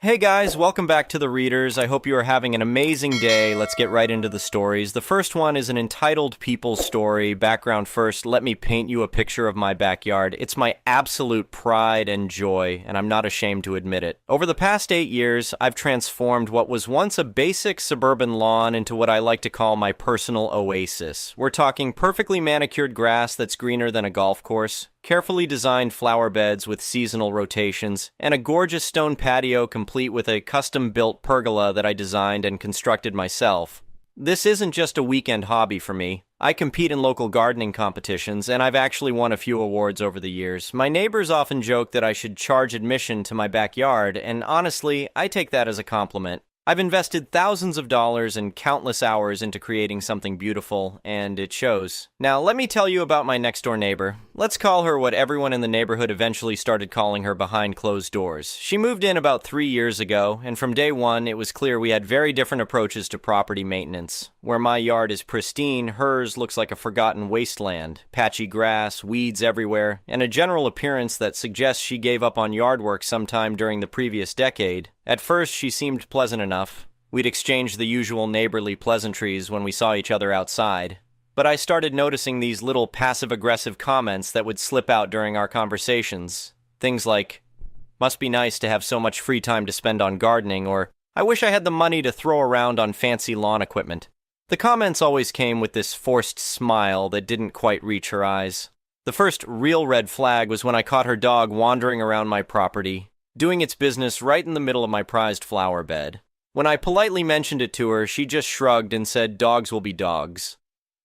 Hey guys, welcome back to The Readers. I hope you are having an amazing day. Let's get right into the stories. The first one is an entitled people story. Background first, let me paint you a picture of my backyard. It's my absolute pride and joy, and I'm not ashamed to admit it. Over the past 8 years, I've transformed what was once a basic suburban lawn into what I like to call my personal oasis. We're talking perfectly manicured grass that's greener than a golf course, carefully designed flower beds with seasonal rotations, and a gorgeous stone patio complete with a custom-built pergola that I designed and constructed myself. This isn't just a weekend hobby for me. I compete in local gardening competitions, and I've actually won a few awards over the years. My neighbors often joke that I should charge admission to my backyard, and honestly, I take that as a compliment. I've invested thousands of dollars and countless hours into creating something beautiful, and it shows. Now, let me tell you about my next-door neighbor. Let's call her what everyone in the neighborhood eventually started calling her behind closed doors. She moved in about 3 years ago, and from day one, it was clear we had very different approaches to property maintenance. Where my yard is pristine, hers looks like a forgotten wasteland. Patchy grass, weeds everywhere, and a general appearance that suggests she gave up on yard work sometime during the previous decade. At first, she seemed pleasant enough. We'd exchange the usual neighborly pleasantries when we saw each other outside. But I started noticing these little passive-aggressive comments that would slip out during our conversations. Things like, "Must be nice to have so much free time to spend on gardening," or "I wish I had the money to throw around on fancy lawn equipment." The comments always came with this forced smile that didn't quite reach her eyes. The first real red flag was when I caught her dog wandering around my property, doing its business right in the middle of my prized flower bed. When I politely mentioned it to her, she just shrugged and said dogs will be dogs.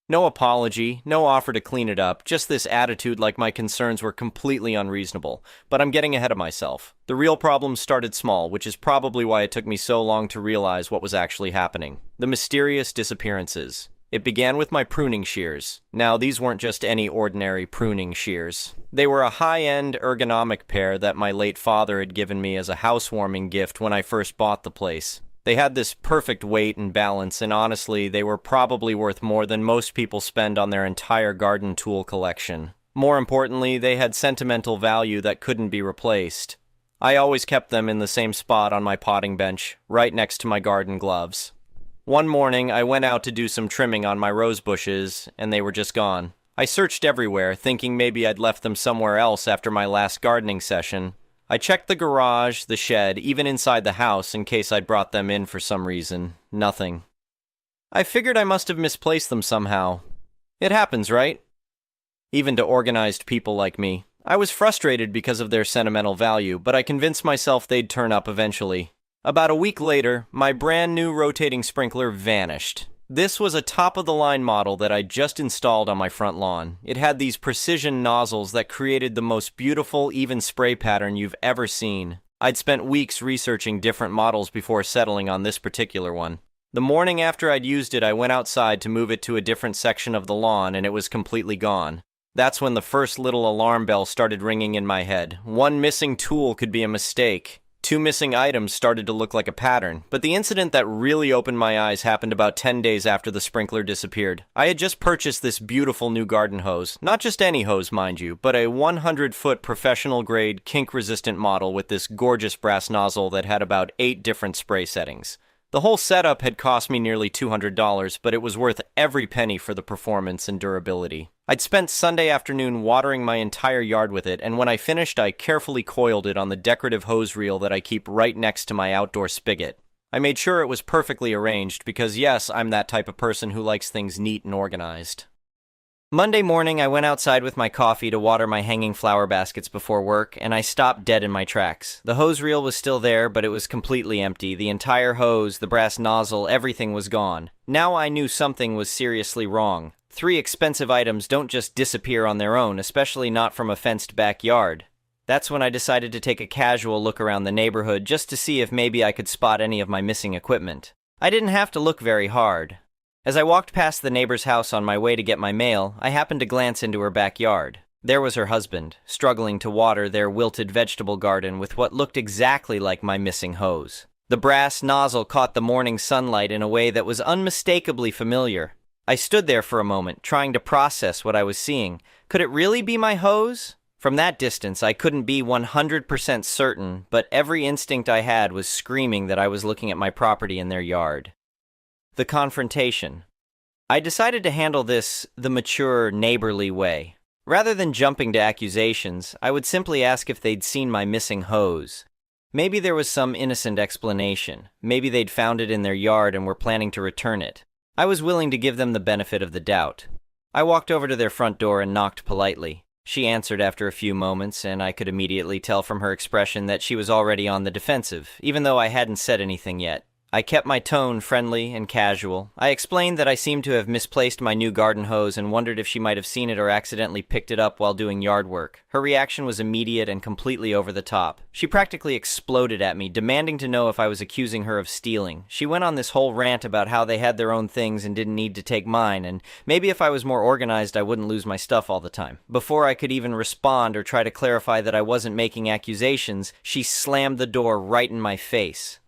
No apology, no offer to clean it up, just this attitude like my concerns were completely unreasonable. But I'm getting ahead of myself. The real problem started small, which is probably why it took me so long to realize what was actually happening. The mysterious disappearances. It began with my pruning shears. Now, these weren't just any ordinary pruning shears. They were a high-end ergonomic pair that my late father had given me as a housewarming gift when I first bought the place. They had this perfect weight and balance, and honestly, they were probably worth more than most people spend on their entire garden tool collection. More importantly, they had sentimental value that couldn't be replaced. I always kept them in the same spot on my potting bench, right next to my garden gloves. One morning, I went out to do some trimming on my rose bushes, and they were just gone. I searched everywhere, thinking maybe I'd left them somewhere else after my last gardening session. I checked the garage, the shed, even inside the house in case I'd brought them in for some reason. Nothing. I figured I must have misplaced them somehow. It happens, right? Even to organized people like me. I was frustrated because of their sentimental value, but I convinced myself they'd turn up eventually. About a week later, my brand new rotating sprinkler vanished. This was a top-of-the-line model that I just installed on my front lawn. It had these precision nozzles that created the most beautiful, even spray pattern you've ever seen. I'd spent weeks researching different models before settling on this particular one. The morning after I'd used it, I went outside to move it to a different section of the lawn, and it was completely gone. That's when the first little alarm bell started ringing in my head. One missing tool could be a mistake. 2 missing items started to look like a pattern, but the incident that really opened my eyes happened about 10 days after the sprinkler disappeared. I had just purchased this beautiful new garden hose. Not just any hose, mind you, but a 100-foot professional-grade, kink-resistant model with this gorgeous brass nozzle that had about 8 different spray settings. The whole setup had cost me nearly $200, but it was worth every penny for the performance and durability. I'd spent Sunday afternoon watering my entire yard with it, and when I finished, I carefully coiled it on the decorative hose reel that I keep right next to my outdoor spigot. I made sure it was perfectly arranged because, yes, I'm that type of person who likes things neat and organized. Monday morning, I went outside with my coffee to water my hanging flower baskets before work, and I stopped dead in my tracks. The hose reel was still there, but it was completely empty. The entire hose, the brass nozzle, everything was gone. Now I knew something was seriously wrong. 3 expensive items don't just disappear on their own, especially not from a fenced backyard. That's when I decided to take a casual look around the neighborhood just to see if maybe I could spot any of my missing equipment. I didn't have to look very hard. As I walked past the neighbor's house on my way to get my mail, I happened to glance into her backyard. There was her husband, struggling to water their wilted vegetable garden with what looked exactly like my missing hose. The brass nozzle caught the morning sunlight in a way that was unmistakably familiar. I stood there for a moment, trying to process what I was seeing. Could it really be my hose? From that distance, I couldn't be 100% certain, but every instinct I had was screaming that I was looking at my property in their yard. The confrontation. I decided to handle this the mature, neighborly way. Rather than jumping to accusations, I would simply ask if they'd seen my missing hose. Maybe there was some innocent explanation. Maybe they'd found it in their yard and were planning to return it. I was willing to give them the benefit of the doubt. I walked over to their front door and knocked politely. She answered after a few moments, and I could immediately tell from her expression that she was already on the defensive, even though I hadn't said anything yet. I kept my tone friendly and casual. I explained that I seemed to have misplaced my new garden hose and wondered if she might have seen it or accidentally picked it up while doing yard work. Her reaction was immediate and completely over the top. She practically exploded at me, demanding to know if I was accusing her of stealing. She went on this whole rant about how they had their own things and didn't need to take mine, and maybe if I was more organized I wouldn't lose my stuff all the time. Before I could even respond or try to clarify that I wasn't making accusations, she slammed the door right in my face.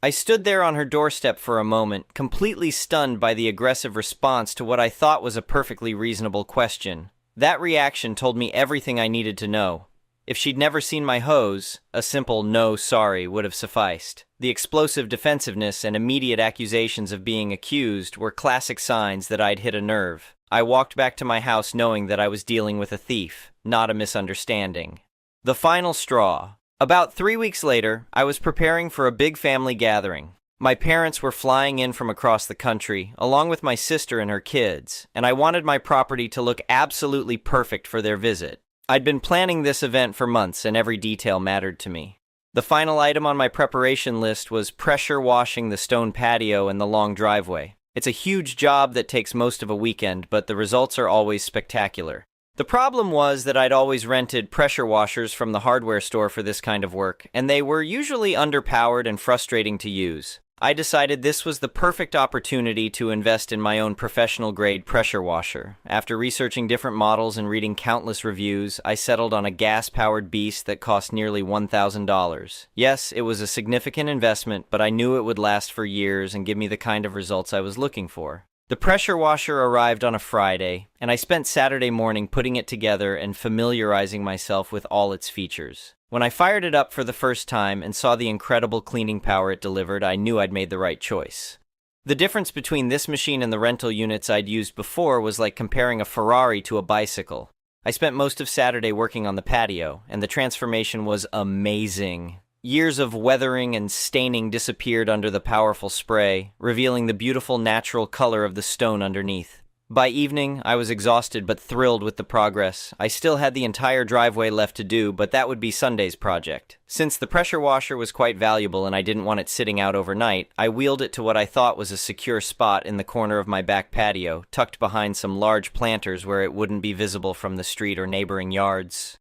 I stood there on her doorstep for a moment, completely stunned by the aggressive response to what I thought was a perfectly reasonable question. That reaction told me everything I needed to know. If she'd never seen my hose, a simple "no, sorry" would have sufficed. The explosive defensiveness and immediate accusations of being accused were classic signs that I'd hit a nerve. I walked back to my house knowing that I was dealing with a thief, not a misunderstanding. The final straw. About 3 weeks later, I was preparing for a big family gathering. My parents were flying in from across the country, along with my sister and her kids, and I wanted my property to look absolutely perfect for their visit. I'd been planning this event for months, and every detail mattered to me. The final item on my preparation list was pressure washing the stone patio and the long driveway. It's a huge job that takes most of a weekend, but the results are always spectacular. The problem was that I'd always rented pressure washers from the hardware store for this kind of work, and they were usually underpowered and frustrating to use. I decided this was the perfect opportunity to invest in my own professional-grade pressure washer. After researching different models and reading countless reviews, I settled on a gas-powered beast that cost nearly $1,000. Yes, it was a significant investment, but I knew it would last for years and give me the kind of results I was looking for. The pressure washer arrived on a Friday, and I spent Saturday morning putting it together and familiarizing myself with all its features. When I fired it up for the first time and saw the incredible cleaning power it delivered, I knew I'd made the right choice. The difference between this machine and the rental units I'd used before was like comparing a Ferrari to a bicycle. I spent most of Saturday working on the patio, and the transformation was amazing. Years of weathering and staining disappeared under the powerful spray, revealing the beautiful natural color of the stone underneath. By evening, I was exhausted but thrilled with the progress. I still had the entire driveway left to do, but that would be Sunday's project. Since the pressure washer was quite valuable and I didn't want it sitting out overnight, I wheeled it to what I thought was a secure spot in the corner of my back patio, tucked behind some large planters where it wouldn't be visible from the street or neighboring yards.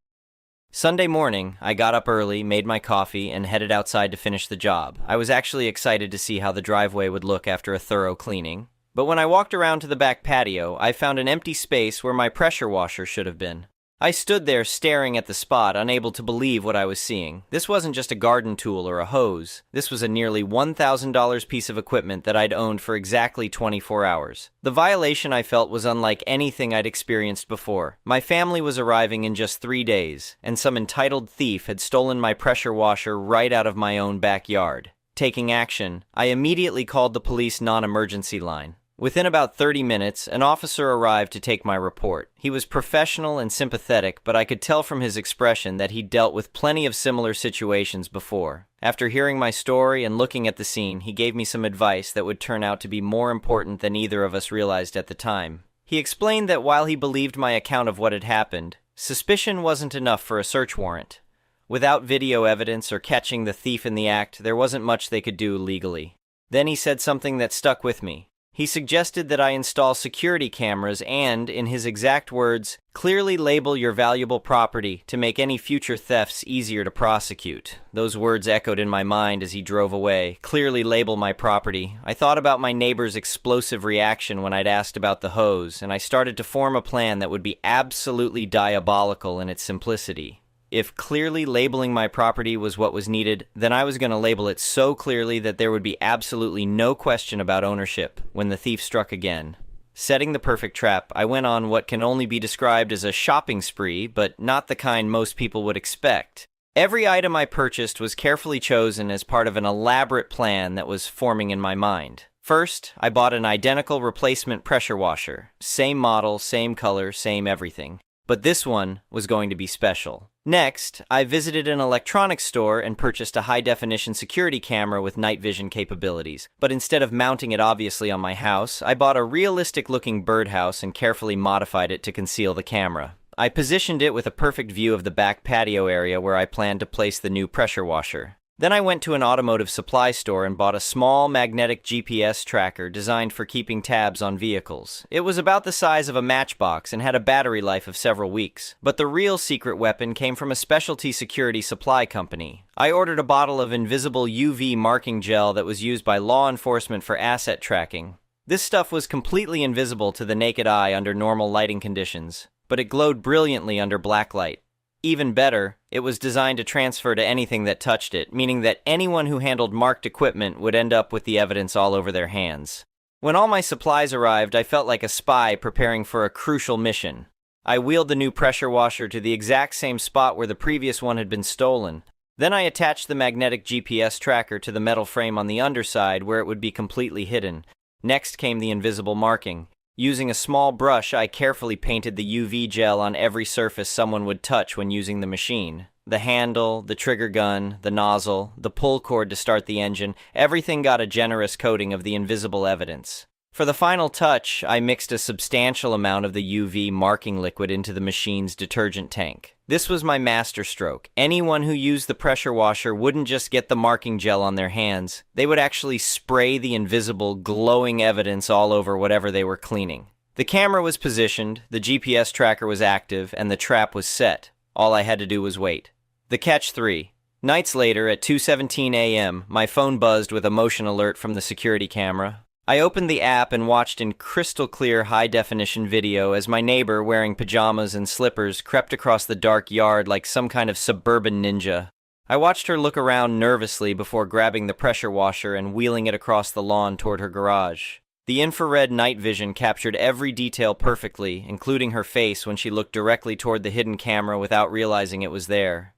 Sunday morning, I got up early, made my coffee, and headed outside to finish the job. I was actually excited to see how the driveway would look after a thorough cleaning. But when I walked around to the back patio, I found an empty space where my pressure washer should have been. I stood there staring at the spot, unable to believe what I was seeing. This wasn't just a garden tool or a hose. This was a nearly $1,000 piece of equipment that I'd owned for exactly 24 hours. The violation I felt was unlike anything I'd experienced before. My family was arriving in just 3 days, and some entitled thief had stolen my pressure washer right out of my own backyard. Taking action, I immediately called the police non-emergency line. Within about 30 minutes, an officer arrived to take my report. He was professional and sympathetic, but I could tell from his expression that he'd dealt with plenty of similar situations before. After hearing my story and looking at the scene, he gave me some advice that would turn out to be more important than either of us realized at the time. He explained that while he believed my account of what had happened, suspicion wasn't enough for a search warrant. Without video evidence or catching the thief in the act, there wasn't much they could do legally. Then he said something that stuck with me. He suggested that I install security cameras and, in his exact words, clearly label your valuable property to make any future thefts easier to prosecute. Those words echoed in my mind as he drove away. Clearly label my property. I thought about my neighbor's explosive reaction when I'd asked about the hose, and I started to form a plan that would be absolutely diabolical in its simplicity. If clearly labeling my property was what was needed, then I was going to label it so clearly that there would be absolutely no question about ownership when the thief struck again. Setting the perfect trap, I went on what can only be described as a shopping spree, but not the kind most people would expect. Every item I purchased was carefully chosen as part of an elaborate plan that was forming in my mind. First, I bought an identical replacement pressure washer. Same model, same color, same everything. But this one was going to be special. Next, I visited an electronics store and purchased a high-definition security camera with night vision capabilities. But instead of mounting it obviously on my house, I bought a realistic-looking birdhouse and carefully modified it to conceal the camera. I positioned it with a perfect view of the back patio area where I planned to place the new pressure washer. Then I went to an automotive supply store and bought a small magnetic GPS tracker designed for keeping tabs on vehicles. It was about the size of a matchbox and had a battery life of several weeks. But the real secret weapon came from a specialty security supply company. I ordered a bottle of invisible UV marking gel that was used by law enforcement for asset tracking. This stuff was completely invisible to the naked eye under normal lighting conditions, but it glowed brilliantly under black light. Even better, it was designed to transfer to anything that touched it, meaning that anyone who handled marked equipment would end up with the evidence all over their hands. When all my supplies arrived, I felt like a spy preparing for a crucial mission. I wheeled the new pressure washer to the exact same spot where the previous one had been stolen. Then I attached the magnetic GPS tracker to the metal frame on the underside where it would be completely hidden. Next came the invisible marking. Using a small brush, I carefully painted the UV gel on every surface someone would touch when using the machine. The handle, the trigger gun, the nozzle, the pull cord to start the engine, everything got a generous coating of the invisible evidence. For the final touch, I mixed a substantial amount of the UV marking liquid into the machine's detergent tank. This was my masterstroke. Anyone who used the pressure washer wouldn't just get the marking gel on their hands. They would actually spray the invisible, glowing evidence all over whatever they were cleaning. The camera was positioned, the GPS tracker was active, and the trap was set. All I had to do was wait. The catch 3. Nights later, at 2:17 a.m., my phone buzzed with a motion alert from the security camera. I opened the app and watched in crystal clear high-definition video as my neighbor, wearing pajamas and slippers, crept across the dark yard like some kind of suburban ninja. I watched her look around nervously before grabbing the pressure washer and wheeling it across the lawn toward her garage. The infrared night vision captured every detail perfectly, including her face when she looked directly toward the hidden camera without realizing it was there.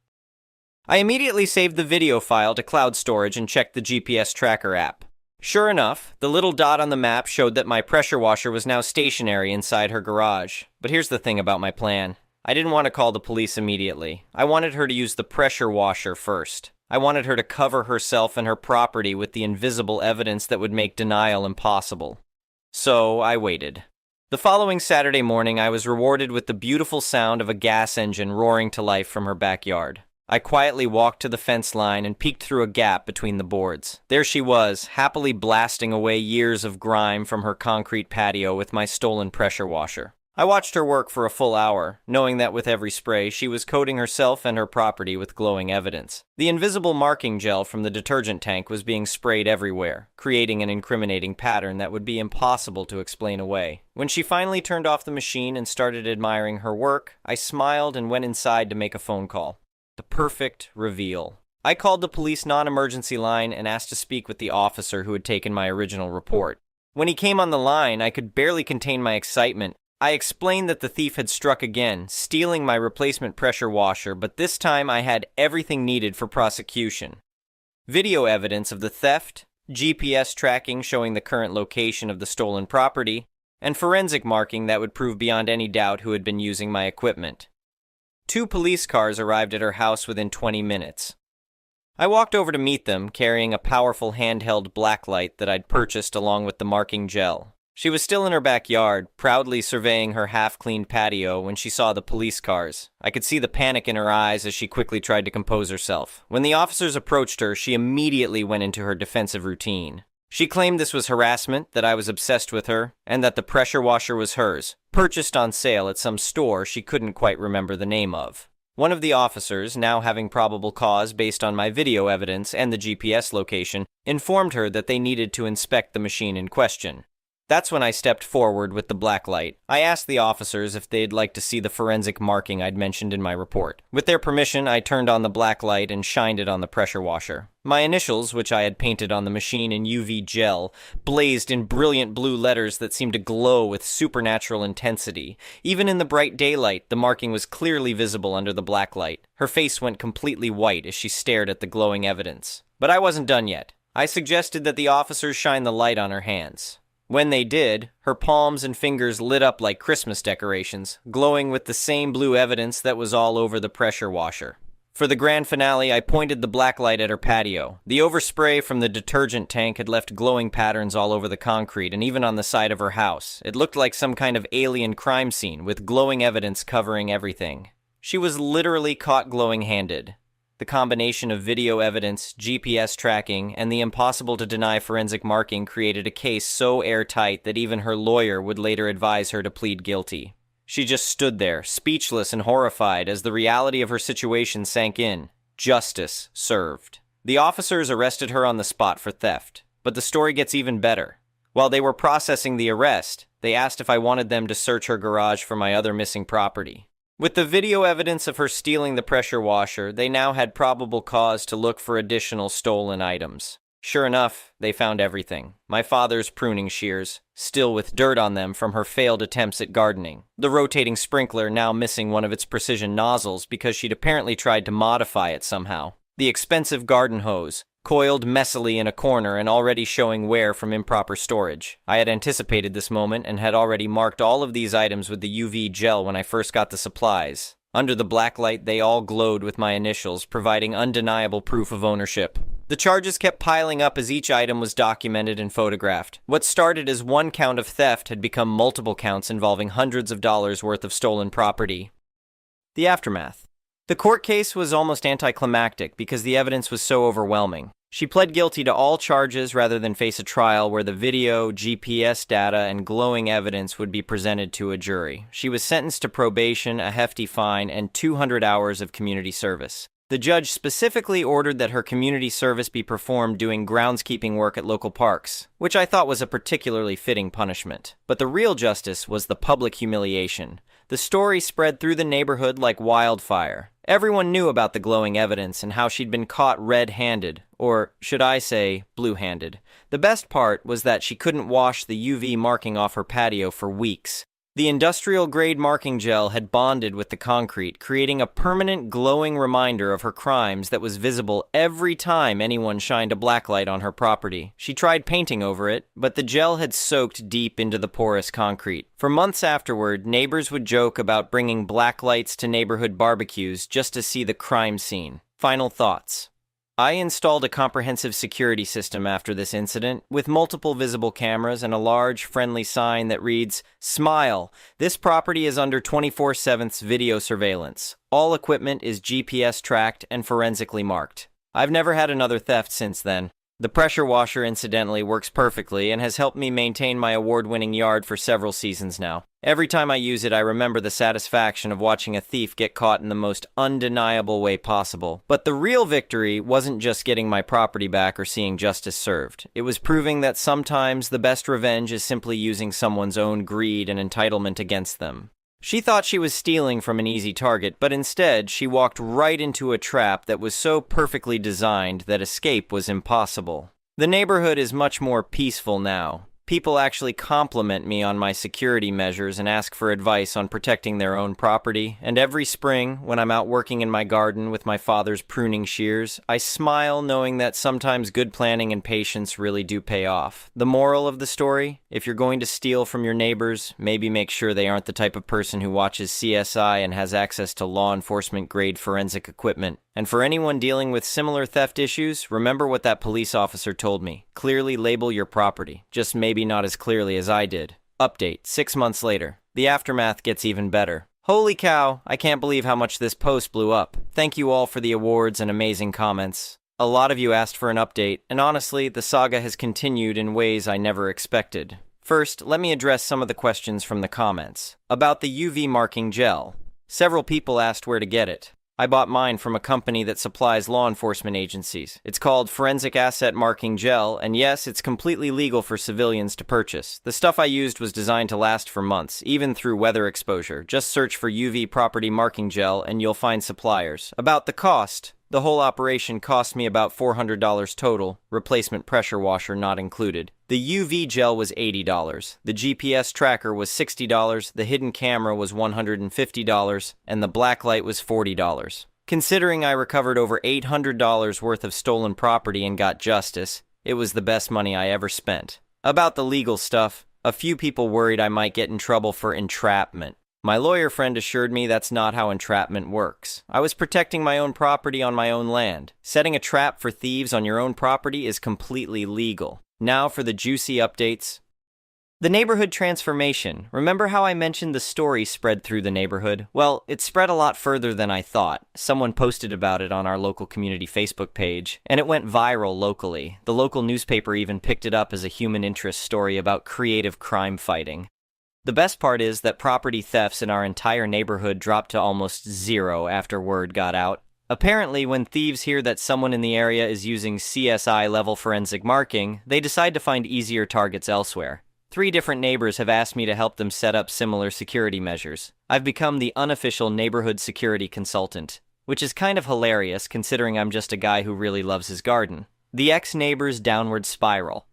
I immediately saved the video file to cloud storage and checked the GPS tracker app. Sure enough, the little dot on the map showed that my pressure washer was now stationary inside her garage. But here's the thing about my plan. I didn't want to call the police immediately. I wanted her to use the pressure washer first. I wanted her to cover herself and her property with the invisible evidence that would make denial impossible. So I waited. The following Saturday morning, I was rewarded with the beautiful sound of a gas engine roaring to life from her backyard. I quietly walked to the fence line and peeked through a gap between the boards. There she was, happily blasting away years of grime from her concrete patio with my stolen pressure washer. I watched her work for a full hour, knowing that with every spray, she was coating herself and her property with glowing evidence. The invisible marking gel from the detergent tank was being sprayed everywhere, creating an incriminating pattern that would be impossible to explain away. When she finally turned off the machine and started admiring her work, I smiled and went inside to make a phone call. The perfect reveal. I called the police non-emergency line and asked to speak with the officer who had taken my original report. When he came on the line, I could barely contain my excitement. I explained that the thief had struck again, stealing my replacement pressure washer, but this time I had everything needed for prosecution. Video evidence of the theft, GPS tracking showing the current location of the stolen property, and forensic marking that would prove beyond any doubt who had been using my equipment. 2 police cars arrived at her house within 20 minutes. I walked over to meet them, carrying a powerful handheld blacklight that I'd purchased along with the marking gel. She was still in her backyard, proudly surveying her half-cleaned patio when she saw the police cars. I could see the panic in her eyes as she quickly tried to compose herself. When the officers approached her, she immediately went into her defensive routine. She claimed this was harassment, that I was obsessed with her, and that the pressure washer was hers, purchased on sale at some store she couldn't quite remember the name of. One of the officers, now having probable cause based on my video evidence and the GPS location, informed her that they needed to inspect the machine in question. That's when I stepped forward with the black light. I asked the officers if they'd like to see the forensic marking I'd mentioned in my report. With their permission, I turned on the black light and shined it on the pressure washer. My initials, which I had painted on the machine in UV gel, blazed in brilliant blue letters that seemed to glow with supernatural intensity. Even in the bright daylight, the marking was clearly visible under the black light. Her face went completely white as she stared at the glowing evidence. But I wasn't done yet. I suggested that the officers shine the light on her hands. When they did, her palms and fingers lit up like Christmas decorations, glowing with the same blue evidence that was all over the pressure washer. For the grand finale, I pointed the black light at her patio. The overspray from the detergent tank had left glowing patterns all over the concrete and even on the side of her house. It looked like some kind of alien crime scene, with glowing evidence covering everything. She was literally caught glowing-handed. The combination of video evidence, GPS tracking, and the impossible-to-deny forensic marking created a case so airtight that even her lawyer would later advise her to plead guilty. She just stood there, speechless and horrified, as the reality of her situation sank in. Justice served. The officers arrested her on the spot for theft, but the story gets even better. While they were processing the arrest, they asked if I wanted them to search her garage for my other missing property. With the video evidence of her stealing the pressure washer, they now had probable cause to look for additional stolen items. Sure enough, they found everything. My father's pruning shears, still with dirt on them from her failed attempts at gardening. The rotating sprinkler now missing one of its precision nozzles because she'd apparently tried to modify it somehow. The expensive garden hose, coiled messily in a corner and already showing wear from improper storage. I had anticipated this moment and had already marked all of these items with the UV gel when I first got the supplies. Under the black light, they all glowed with my initials, providing undeniable proof of ownership. The charges kept piling up as each item was documented and photographed. What started as one count of theft had become multiple counts involving hundreds of dollars worth of stolen property. The aftermath. The court case was almost anticlimactic because the evidence was so overwhelming. She pled guilty to all charges rather than face a trial where the video, GPS data, and glowing evidence would be presented to a jury. She was sentenced to probation, a hefty fine, and 200 hours of community service. The judge specifically ordered that her community service be performed doing groundskeeping work at local parks, which I thought was a particularly fitting punishment. But the real justice was the public humiliation. The story spread through the neighborhood like wildfire. Everyone knew about the glowing evidence and how she'd been caught red-handed, or should I say, blue-handed. The best part was that she couldn't wash the UV marking off her patio for weeks. The industrial-grade marking gel had bonded with the concrete, creating a permanent glowing reminder of her crimes that was visible every time anyone shined a blacklight on her property. She tried painting over it, but the gel had soaked deep into the porous concrete. For months afterward, neighbors would joke about bringing blacklights to neighborhood barbecues just to see the crime scene. Final thoughts. I installed a comprehensive security system after this incident, with multiple visible cameras and a large, friendly sign that reads, "Smile! This property is under 24/7 video surveillance. All equipment is GPS tracked and forensically marked." I've never had another theft since then. The pressure washer, incidentally, works perfectly and has helped me maintain my award-winning yard for several seasons now. Every time I use it, I remember the satisfaction of watching a thief get caught in the most undeniable way possible. But the real victory wasn't just getting my property back or seeing justice served. It was proving that sometimes the best revenge is simply using someone's own greed and entitlement against them. She thought she was stealing from an easy target, but instead, she walked right into a trap that was so perfectly designed that escape was impossible. The neighborhood is much more peaceful now. People actually compliment me on my security measures and ask for advice on protecting their own property. And every spring, when I'm out working in my garden with my father's pruning shears, I smile knowing that sometimes good planning and patience really do pay off. The moral of the story? If you're going to steal from your neighbors, maybe make sure they aren't the type of person who watches CSI and has access to law enforcement-grade forensic equipment. And for anyone dealing with similar theft issues, remember what that police officer told me. Clearly label your property, just maybe not as clearly as I did. Update, 6 months later. The aftermath gets even better. Holy cow, I can't believe how much this post blew up. Thank you all for the awards and amazing comments. A lot of you asked for an update, and honestly, the saga has continued in ways I never expected. First, let me address some of the questions from the comments. About the UV marking gel. Several people asked where to get it. I bought mine from a company that supplies law enforcement agencies. It's called Forensic Asset Marking Gel, and yes, it's completely legal for civilians to purchase. The stuff I used was designed to last for months, even through weather exposure. Just search for UV Property Marking Gel and you'll find suppliers. About the cost. The whole operation cost me about $400 total, replacement pressure washer not included. The UV gel was $80, the GPS tracker was $60, the hidden camera was $150, and the blacklight was $40. Considering I recovered over $800 worth of stolen property and got justice, it was the best money I ever spent. About the legal stuff, a few people worried I might get in trouble for entrapment. My lawyer friend assured me that's not how entrapment works. I was protecting my own property on my own land. Setting a trap for thieves on your own property is completely legal. Now for the juicy updates. The neighborhood transformation. Remember how I mentioned the story spread through the neighborhood? Well, it spread a lot further than I thought. Someone posted about it on our local community Facebook page, and it went viral locally. The local newspaper even picked it up as a human interest story about creative crime fighting. The best part is that property thefts in our entire neighborhood dropped to almost zero after word got out. Apparently, when thieves hear that someone in the area is using CSI-level forensic marking, they decide to find easier targets elsewhere. 3 different neighbors have asked me to help them set up similar security measures. I've become the unofficial neighborhood security consultant, which is kind of hilarious considering I'm just a guy who really loves his garden. The ex-neighbor's downward spiral.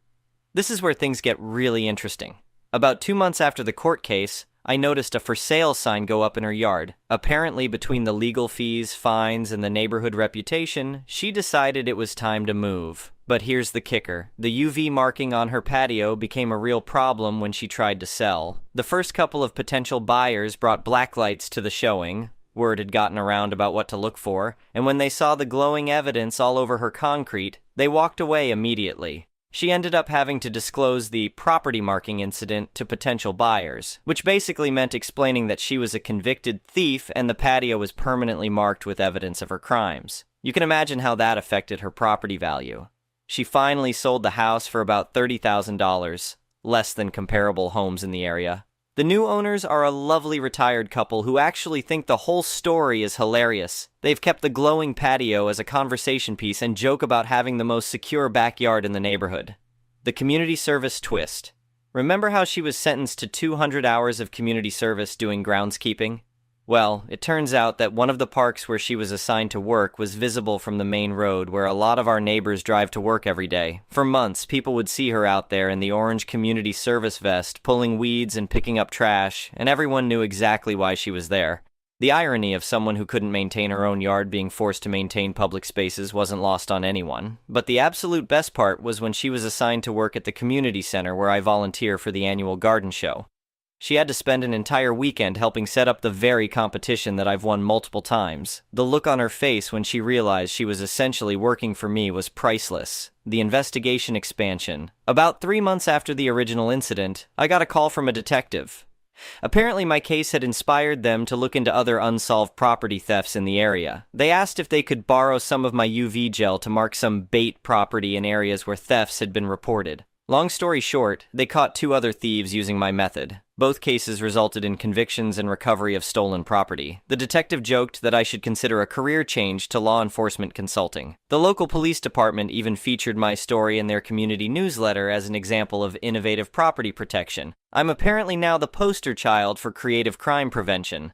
This is where things get really interesting. About 2 months after the court case, I noticed a for sale sign go up in her yard. Apparently, between the legal fees, fines, and the neighborhood reputation, she decided it was time to move. But here's the kicker. The UV marking on her patio became a real problem when she tried to sell. The first couple of potential buyers brought blacklights to the showing. Word had gotten around about what to look for, and when they saw the glowing evidence all over her concrete, they walked away immediately. She ended up having to disclose the property marking incident to potential buyers, which basically meant explaining that she was a convicted thief and the patio was permanently marked with evidence of her crimes. You can imagine how that affected her property value. She finally sold the house for about $30,000, less than comparable homes in the area. The new owners are a lovely retired couple who actually think the whole story is hilarious. They've kept the glowing patio as a conversation piece and joke about having the most secure backyard in the neighborhood. The community service twist. Remember how she was sentenced to 200 hours of community service doing groundskeeping? Well, it turns out that one of the parks where she was assigned to work was visible from the main road where a lot of our neighbors drive to work every day. For months, people would see her out there in the orange community service vest, pulling weeds and picking up trash, and everyone knew exactly why she was there. The irony of someone who couldn't maintain her own yard being forced to maintain public spaces wasn't lost on anyone. But the absolute best part was when she was assigned to work at the community center where I volunteer for the annual garden show. She had to spend an entire weekend helping set up the very competition that I've won multiple times. The look on her face when she realized she was essentially working for me was priceless. The investigation expansion. About 3 months after the original incident, I got a call from a detective. Apparently my case had inspired them to look into other unsolved property thefts in the area. They asked if they could borrow some of my UV gel to mark some bait property in areas where thefts had been reported. Long story short, they caught 2 other thieves using my method. Both cases resulted in convictions and recovery of stolen property. The detective joked that I should consider a career change to law enforcement consulting. The local police department even featured my story in their community newsletter as an example of innovative property protection. I'm apparently now the poster child for creative crime prevention.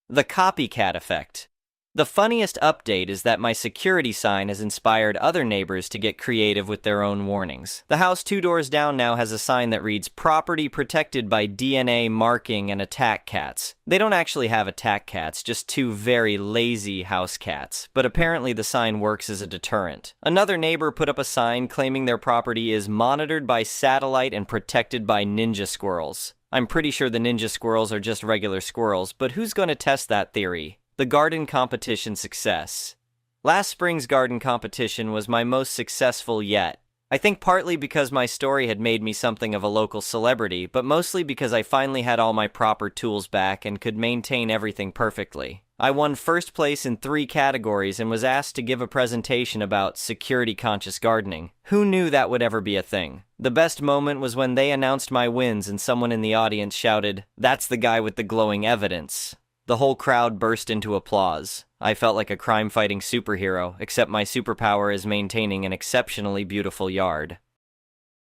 The copycat effect. The funniest update is that my security sign has inspired other neighbors to get creative with their own warnings. The house 2 doors down now has a sign that reads, "Property protected by DNA marking and attack cats." They don't actually have attack cats, just 2 very lazy house cats, but apparently the sign works as a deterrent. Another neighbor put up a sign claiming their property is monitored by satellite and protected by ninja squirrels. I'm pretty sure the ninja squirrels are just regular squirrels, but who's going to test that theory? The garden competition success. Last spring's garden competition was my most successful yet. I think partly because my story had made me something of a local celebrity, but mostly because I finally had all my proper tools back and could maintain everything perfectly. I won first place in 3 categories and was asked to give a presentation about security-conscious gardening. Who knew that would ever be a thing? The best moment was when they announced my wins and someone in the audience shouted, "That's the guy with the glowing evidence." The whole crowd burst into applause. I felt like a crime-fighting superhero, except my superpower is maintaining an exceptionally beautiful yard.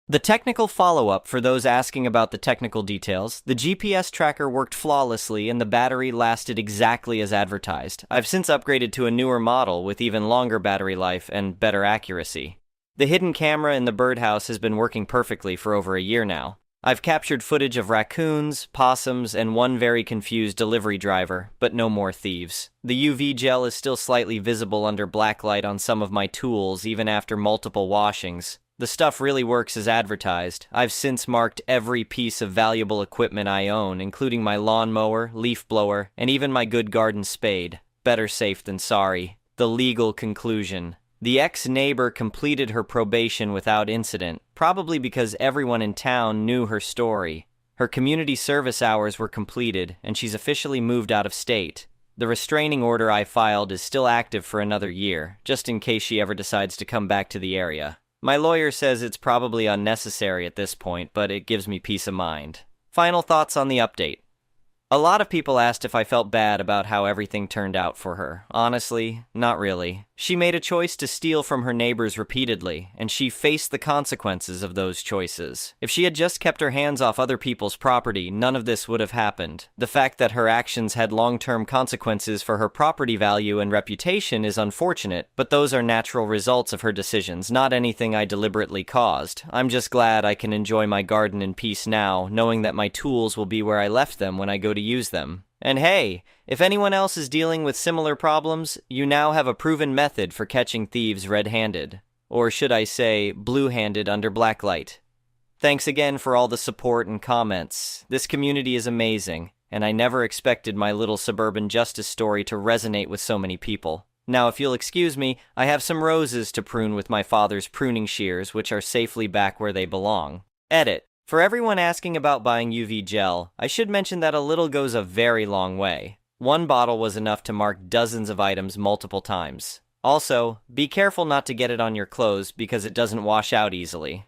The technical follow-up for those asking about the technical details, the GPS tracker worked flawlessly and the battery lasted exactly as advertised. I've since upgraded to a newer model with even longer battery life and better accuracy. The hidden camera in the birdhouse has been working perfectly for over a year now. I've captured footage of raccoons, possums, and one very confused delivery driver, but no more thieves. The UV gel is still slightly visible under black light on some of my tools even after multiple washings. The stuff really works as advertised. I've since marked every piece of valuable equipment I own, including my lawnmower, leaf blower, and even my good garden spade. Better safe than sorry. The legal conclusion. The ex-neighbor completed her probation without incident, probably because everyone in town knew her story. Her community service hours were completed, and she's officially moved out of state. The restraining order I filed is still active for another year, just in case she ever decides to come back to the area. My lawyer says it's probably unnecessary at this point, but it gives me peace of mind. Final thoughts on the update. A lot of people asked if I felt bad about how everything turned out for her. Honestly, not really. She made a choice to steal from her neighbors repeatedly, and she faced the consequences of those choices. If she had just kept her hands off other people's property, none of this would have happened. The fact that her actions had long-term consequences for her property value and reputation is unfortunate, but those are natural results of her decisions, not anything I deliberately caused. I'm just glad I can enjoy my garden in peace now, knowing that my tools will be where I left them when I go to use them. And hey, if anyone else is dealing with similar problems, you now have a proven method for catching thieves red-handed. Or should I say, blue-handed under blacklight. Thanks again for all the support and comments. This community is amazing, and I never expected my little suburban justice story to resonate with so many people. Now, if you'll excuse me, I have some roses to prune with my father's pruning shears, which are safely back where they belong. Edit. For everyone asking about buying UV gel, I should mention that a little goes a very long way. One bottle was enough to mark dozens of items multiple times. Also, be careful not to get it on your clothes because it doesn't wash out easily.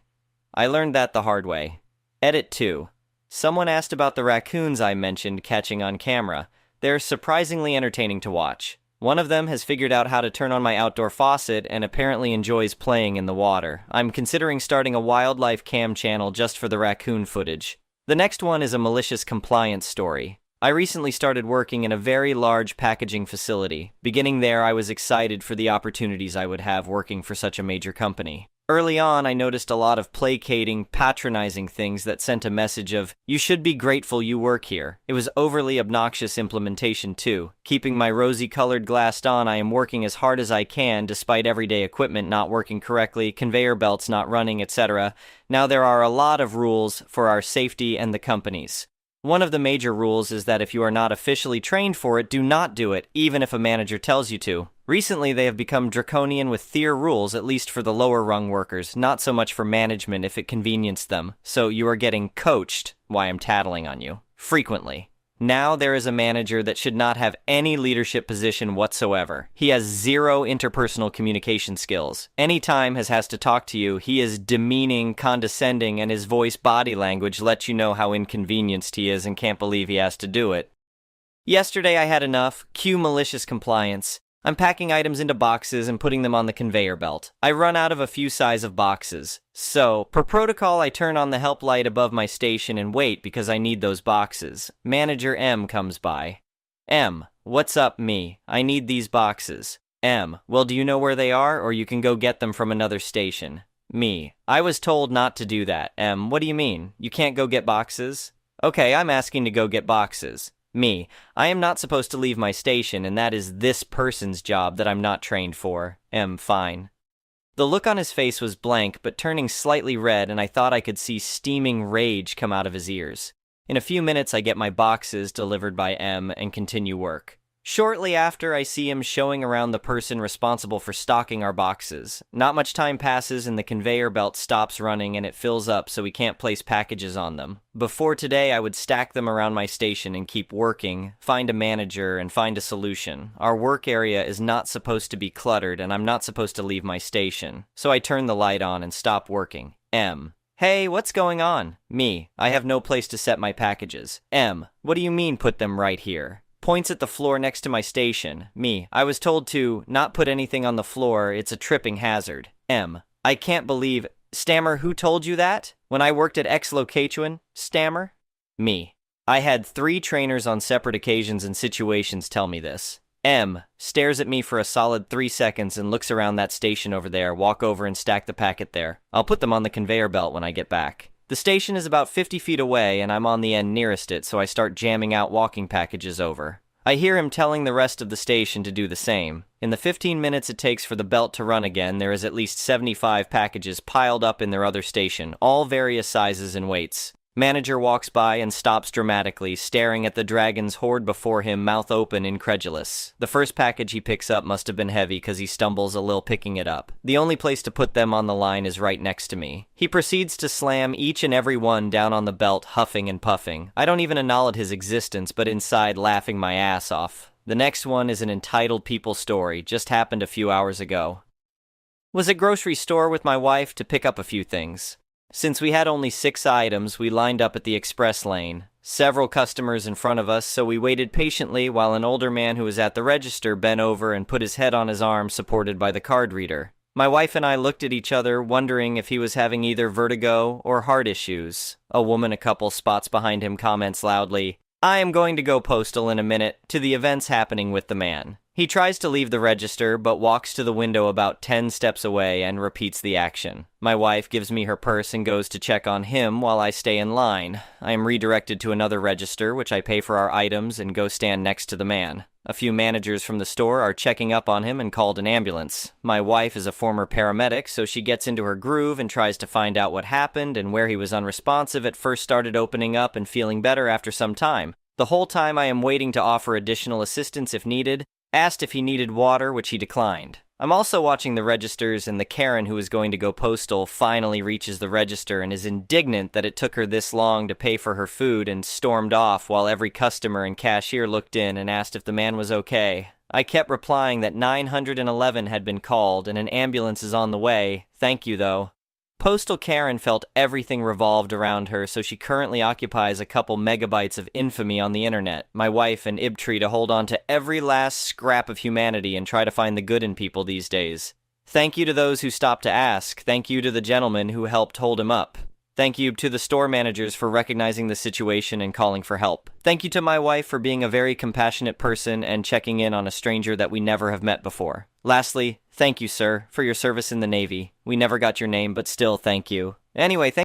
I learned that the hard way. Edit 2. Someone asked about the raccoons I mentioned catching on camera. They're surprisingly entertaining to watch. One of them has figured out how to turn on my outdoor faucet and apparently enjoys playing in the water. I'm considering starting a wildlife cam channel just for the raccoon footage. The next one is a malicious compliance story. I recently started working in a very large packaging facility. Beginning there, I was excited for the opportunities I would have working for such a major company. Early on, I noticed a lot of placating, patronizing things that sent a message of, "You should be grateful you work here." It was overly obnoxious implementation too. Keeping my rosy-colored glass on, I am working as hard as I can despite everyday equipment not working correctly, conveyor belts not running, etc. Now there are a lot of rules for our safety and the company's. One of the major rules is that if you are not officially trained for it, do not do it, even if a manager tells you to. Recently, they have become draconian with tier rules, at least for the lower rung workers, not so much for management if it convenienced them. So you are getting coached, why I'm tattling on you, frequently. Now there is a manager that should not have any leadership position whatsoever. He has zero interpersonal communication skills. Anytime he has to talk to you, he is demeaning, condescending, and his voice body language lets you know how inconvenienced he is and can't believe he has to do it. Yesterday I had enough. Cue malicious compliance. I'm packing items into boxes and putting them on the conveyor belt. I run out of a few size of boxes. So, per protocol, I turn on the help light above my station and wait because I need those boxes. Manager M comes by. M, what's up, me? I need these boxes. M, well, do you know where they are, or you can go get them from another station? Me, I was told not to do that. M, what do you mean? You can't go get boxes? Okay, I'm asking to go get boxes. Me, I am not supposed to leave my station, and that is this person's job that I'm not trained for. Fine. The look on his face was blank, but turning slightly red, and I thought I could see steaming rage come out of his ears. In a few minutes, I get my boxes delivered by M and continue work. Shortly after, I see him showing around the person responsible for stocking our boxes. Not much time passes and the conveyor belt stops running and it fills up so we can't place packages on them. Before today, I would stack them around my station and keep working, find a manager, and find a solution. Our work area is not supposed to be cluttered and I'm not supposed to leave my station. So I turn the light on and stop working. M. Hey, what's going on? Me. I have no place to set my packages. M. What do you mean put them right here? Points at the floor next to my station. Me. I was told to not put anything on the floor, it's a tripping hazard. M. I can't believe. Stammer, who told you that? When I worked at X location? Stammer? Me. I had 3 trainers on separate occasions and situations tell me this. M. Stares at me for a solid 3 seconds and looks around that station over there, walk over and stack the packet there. I'll put them on the conveyor belt when I get back. The station is about 50 feet away and I'm on the end nearest it, so I start jamming out walking packages over. I hear him telling the rest of the station to do the same. In the 15 minutes it takes for the belt to run again, there is at least 75 packages piled up in their other station, all various sizes and weights. Manager walks by and stops dramatically, staring at the dragon's horde before him, mouth open, incredulous. The first package he picks up must have been heavy because he stumbles a little picking it up. The only place to put them on the line is right next to me. He proceeds to slam each and every one down on the belt, huffing and puffing. I don't even acknowledge his existence, but inside laughing my ass off. The next one is an entitled people story, just happened a few hours ago. Was at grocery store with my wife to pick up a few things. Since we had only 6 items, we lined up at the express lane. Several customers in front of us, so we waited patiently while an older man who was at the register bent over and put his head on his arm supported by the card reader. My wife and I looked at each other, wondering if he was having either vertigo or heart issues. A woman a couple spots behind him comments loudly, "I am going to go postal in a minute," to the events happening with the man. He tries to leave the register, but walks to the window about 10 steps away and repeats the action. My wife gives me her purse and goes to check on him while I stay in line. I am redirected to another register, which I pay for our items and go stand next to the man. A few managers from the store are checking up on him and called an ambulance. My wife is a former paramedic, so she gets into her groove and tries to find out what happened and where he was unresponsive at first, started opening up and feeling better after some time. The whole time I am waiting to offer additional assistance if needed. Asked if he needed water, which he declined. I'm also watching the registers, and the Karen who is going to go postal finally reaches the register and is indignant that it took her this long to pay for her food and stormed off while every customer and cashier looked in and asked if the man was okay. I kept replying that 911 had been called and an ambulance is on the way. Thank you, though. Postal Karen felt everything revolved around her, so she currently occupies a couple megabytes of infamy on the internet. My wife and Ibtree to hold on to every last scrap of humanity and try to find the good in people these days. Thank you to those who stopped to ask. Thank you to the gentleman who helped hold him up. Thank you to the store managers for recognizing the situation and calling for help. Thank you to my wife for being a very compassionate person and checking in on a stranger that we never have met before. Lastly, thank you, sir, for your service in the Navy. We never got your name, but still thank you. Anyway, thank